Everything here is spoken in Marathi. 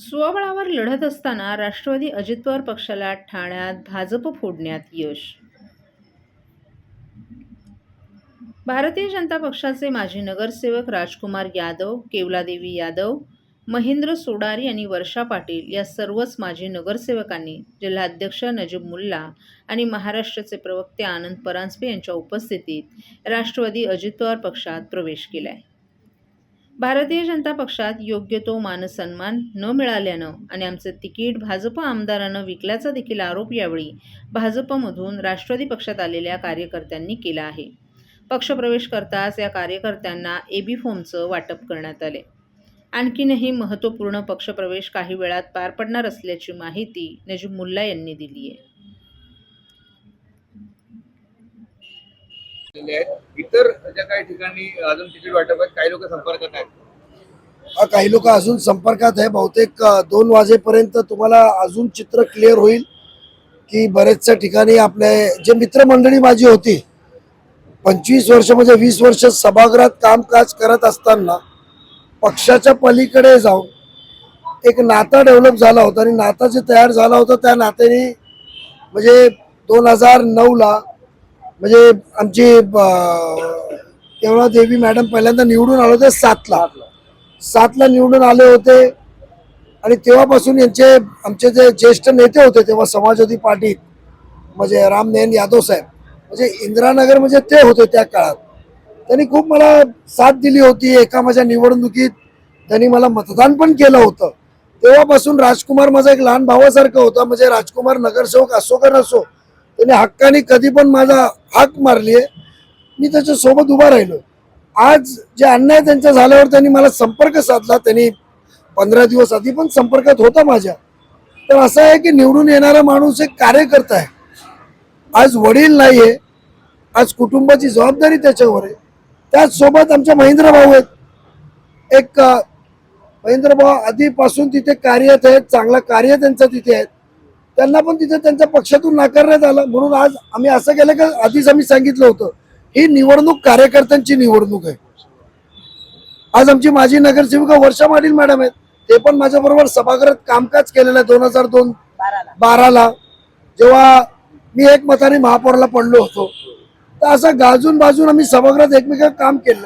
स्वबळावर लढत असताना राष्ट्रवादी अजित पवार पक्षाला ठाण्यात भाजप फोडण्यात यश. भारतीय जनता पक्षाचे माजी नगरसेवक राजकुमार यादव, केवलादेवी यादव, महेंद्र सोडारी आणि वर्षा पाटील या सर्वच माजी नगरसेवकांनी जिल्हाध्यक्ष नजीब मुल्ला आणि महाराष्ट्राचे प्रवक्ते आनंद परांजपे यांच्या उपस्थितीत राष्ट्रवादी अजित पवार पक्षात प्रवेश केलाय. भारतीय जनता पक्षात योग्य तो मानसन्मान न मिळाल्यानं आणि आमचं तिकीट भाजप आमदारानं विकल्याचा देखील आरोप यावेळी भाजपमधून राष्ट्रवादी पक्षात आलेल्या कार्यकर्त्यांनी केला आहे. पक्षप्रवेश करताच या कार्यकर्त्यांना एबी फॉर्मचं वाटप करण्यात आले. आणखीनही महत्त्वपूर्ण पक्षप्रवेश काही वेळात पार पडणार असल्याची माहिती नजीब मुल्ला यांनी दिली आहे. इतर ज्या काही ठिकाणी अजून तिकीट वाटप आहेत, काही लोक संपर्कात आहेत. काही लोक अजून संपर्कात आहे. बहुतेक 2 वाजेपर्यंत तुम्हाला अजून चित्र क्लिअर होईल की बरेचशा ठिकाणी आपले जे मित्रमंडळी माझी होती 25 वर्ष म्हणजे 20 वर्ष सभागृहात कामकाज करत असताना पक्षाच्या पलीकडे जाऊन एक नाता डेव्हलप झाला होता आणि नाता जे तयार झाला होता त्या नात्याने म्हणजे 2009ला म्हणजे आमची केवलादेवी मॅडम पहिल्यांदा निवडून आले होते 7ला निवडून आले होते आणि तेव्हापासून आमचे जे ज्येष्ठ नेते होते तेव्हा समाजवादी पार्टी म्हणजे रामनयन यादव साहेब म्हणजे इंदिरानगर म्हणजे ते होते त्या काळात. त्यांनी खूप मला साथ दिली होती. एका माझ्या निवडणुकीत त्यांनी मला मतदान पण केलं होतं. तेव्हापासून राजकुमार माझा एक लहान भावासारखा होता. म्हणजे राजकुमार नगरसेवक असो का नसो त्यांनी हक्काने कधी पण माझा हाक मारली आहे, मी त्याच्या सोबत उभा राहिलो. आज जे अन्याय त्यांचा झाल्यावर त्यांनी मला संपर्क साधला. त्यांनी 15 दिवस आधी पण संपर्कात होता माझ्या. तर असं आहे की निवडून येणारा माणूस एक कार्यकर्ता आहे. आज वडील नाहीये, आज कुटुंबाची जबाबदारी त्याच्यावर आहे. त्याचसोबत आमच्या महेंद्र भाऊ आहेत. एक महेंद्र भाऊ आधीपासून तिथे कार्यरत आहेत, चांगला कार्य त्यांचं तिथे आहे. त्यांना पण तिथे त्यांच्या पक्षातून नाकारण्यात आलं. म्हणून आज आम्ही असं केलं की आधीच आम्ही सांगितलं होतं ही निवडणूक कार्यकर्त्यांची निवडणूक आहे. आज आमची माजी नगरसेविका वर्षा पाटील मॅडम आहेत. ते पण माझ्याबरोबर सभागृहात कामकाज केलेलं आहे 2012ला जेव्हा मी एक मताने महापौराला पडलो होतो. तर असं गाजून बाजून आम्ही सभागृहात एकमेकांना काम केलं.